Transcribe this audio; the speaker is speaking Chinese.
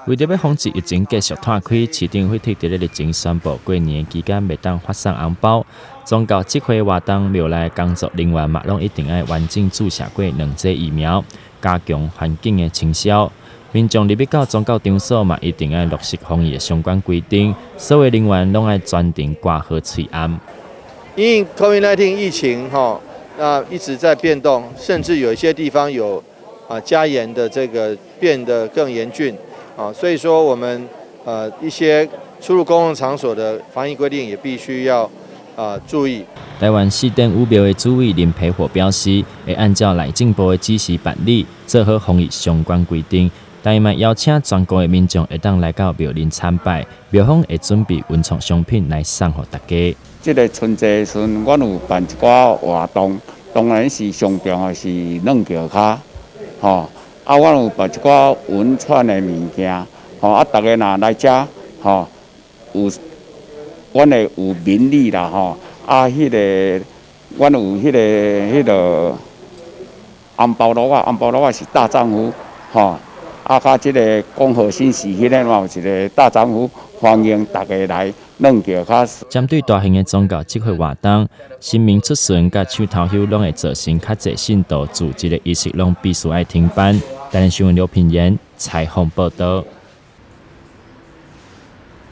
为着要防止疫情继续拓开，市政会特伫咧日前宣布，过年期间袂当发送红包。宗教集会活动庙内工作人员嘛，拢一定要完整注射过2剂疫苗，加强环境的清消。民众入去到宗教场所嘛，一定要落实防疫的相关规定，所有人员拢要专程挂好喙安。因应 COVID-19 疫情一直在变动，甚至有一些地方有加严的这个变得更严峻所以说我们一些出入公共场所的防疫规定也必须要注意。台湾市电武庙的主委林培火表示，会按照内政部的指示办理，做好防疫相关规定。但伊嘛邀请全国的民众会当来到庙林参拜，庙方会准备文创商品来送给大家。这个春节时，我有办一寡活动，当然是上重的是软桥卡，我有办一寡文创的物件，大家若来遮，有，阮会有名利啦，阮有迄个红包路啊是大丈夫，甲即个恭贺新喜，迄个嘛有一个大丈夫，欢迎大家来软桥卡。针对大型的宗教集会活动，神明出巡甲抢头香拢会造成较侪信徒自这个仪式拢必须要停办。台湾新闻刘品言采访报道。